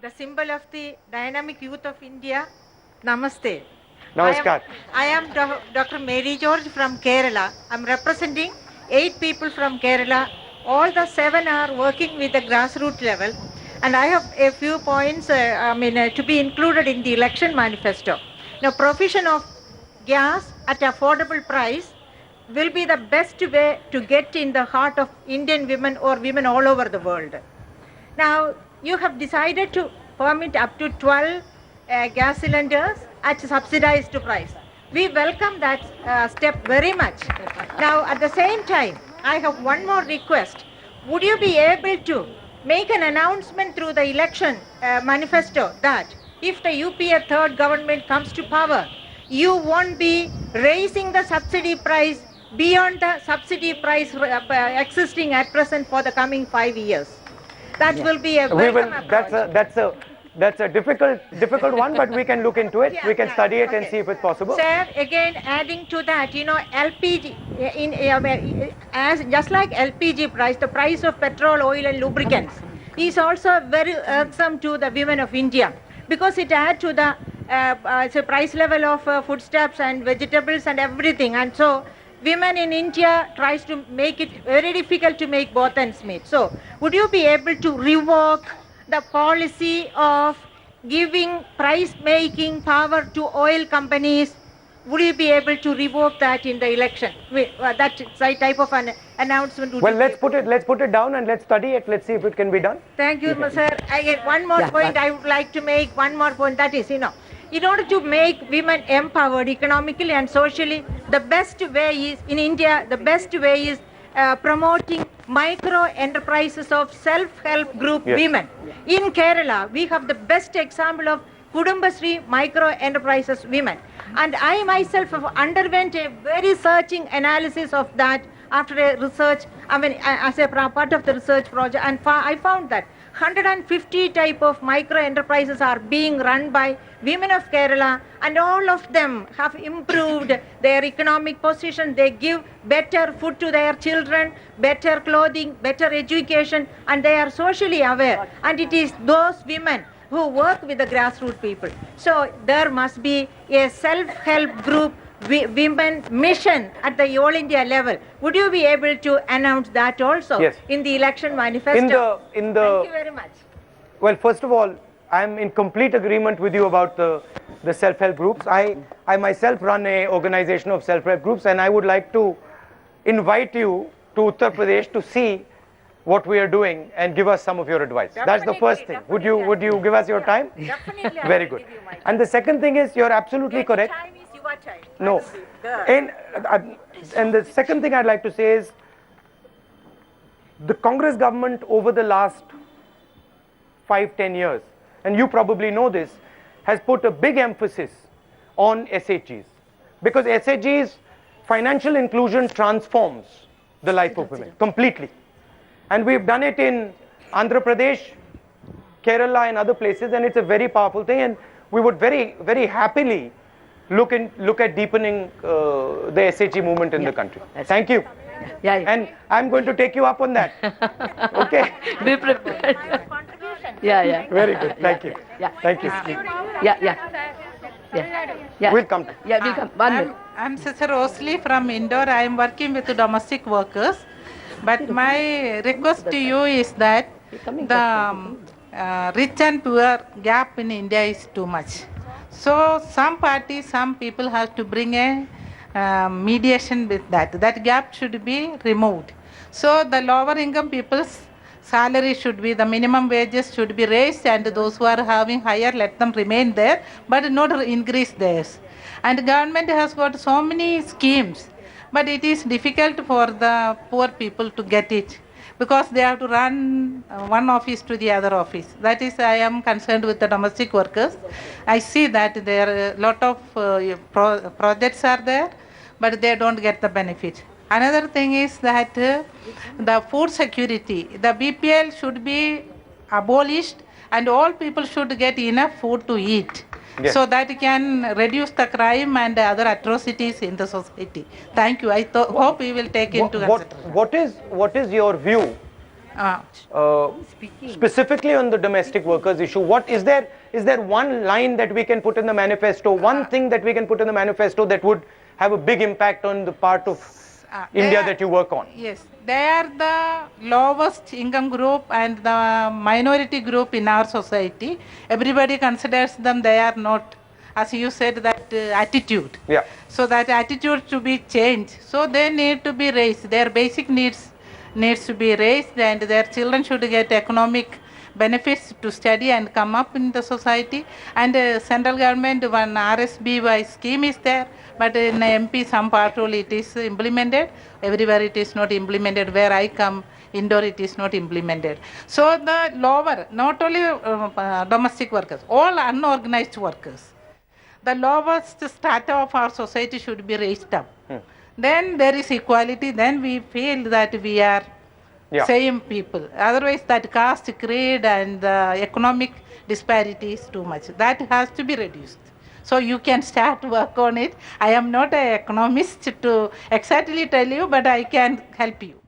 the symbol of the dynamic youth of India. Namaste. Namaskar. I am Dr. Mary George from Kerala. I'm representing 8 people from Kerala. All the 7 are working with the grassroots level. And I have a few points to be included in the election manifesto. Now, provision of gas at affordable price will be the best way to get in the heart of Indian women or women all over the world. Now, you have decided to permit up to 12 gas cylinders at subsidized price. We welcome that step very much. Now, at the same time, I have one more request. Would you be able to make an announcement through the election manifesto that if the UPA third government comes to power, you won't be raising the subsidy price beyond the subsidy price existing at present for the coming 5 years? That will be a welcome approach. That's a difficult one, but we can look into it. We can study it and see if it's possible. Sir, again, adding to that, LPG, just like LPG price, the price of petrol, oil and lubricants is also very irksome to the women of India because it adds to the price level of foodstuffs and vegetables and everything. And so women in India tries to make it very difficult to make both ends meet. So would you be able to revoke the policy of giving price-making power to oil companies? Would you be able to revoke that in the election? That type of an announcement. Well, let's put it down and let's study it. Let's see if it can be done. Thank you, sir. One more point I would like to make. One more point, that is, in order to make women empowered economically and socially, the best way is, in India, the best way is promoting micro enterprises of self-help group women. In Kerala, we have the best example of Kudumbashree micro enterprises women. And I myself have underwent a very searching analysis of that after a research, as a part of the research project, and I found that 150 type of micro enterprises are being run by women of Kerala, and all of them have improved their economic position. They give better food to their children, better clothing, better education, and they are socially aware. And it is those women who work with the grassroots people. So there must be a self-help group women mission at the all India level. Would you be able to announce that also in the election manifesto? Thank you very much. Well, first of all, I'm in complete agreement with you about the self-help groups. I myself run an organization of self-help groups, and I would like to invite you to Uttar Pradesh to see what we are doing and give us some of your advice. That's the first thing. Would you give us your time? Definitely. Very good. And the second thing is, you're absolutely correct. No. And the second thing I'd like to say is, the Congress government over the last 5-10 years, and you probably know this, has put a big emphasis on SHGs. Because SHGs, financial inclusion transforms the life of women completely. And we've done it in Andhra Pradesh, Kerala and other places, and it's a very powerful thing, and we would very, very happily look at deepening the SHG movement in the country. Thank you. And I'm going to take you up on that. Okay? Be prepared. Very good. Thank you. Thank you. We'll come to. We'll come. 1 minute. I'm Sister Rosalie from Indore. I am working with domestic workers. But my request to you is that the rich and poor gap in India is too much. So some parties, some people have to bring a mediation with that. That gap should be removed. So the lower income people's salary should be, the minimum wages should be raised, and those who are having higher, let them remain there, but not increase theirs. And the government has got so many schemes, but it is difficult for the poor people to get it, because they have to run one office to the other office. That is, I am concerned with the domestic workers. I see that there are a lot of projects are there, but they don't get the benefit. Another thing is that the food security, the BPL should be abolished, and all people should get enough food to eat. So that can reduce the crime and other atrocities in the society. Thank you. I hope we will take into consideration. What is your view Ah. Specifically on the domestic workers issue, what is there one line that we can put in the manifesto, one thing that we can put in the manifesto that would have a big impact on the part of India that you work on? Yes, they are the lowest income group and the minority group in our society. Everybody considers them, they are not, as you said, that attitude. Yeah. So that attitude should be changed. So they need to be raised. Their basic needs to be raised, and their children should get economic benefits to study and come up in the society. And central government, one RSBY scheme is there, but in MP some part only it is implemented. Everywhere it is not implemented. Where I come, Indore, it is not implemented. So the lower, not only domestic workers, all unorganized workers, the lowest strata of our society should be raised up. Then there is equality. Then we feel that we are same people. Otherwise, that caste, creed, and economic disparity is too much. That has to be reduced. So you can start work on it. I am not an economist to exactly tell you, but I can help you.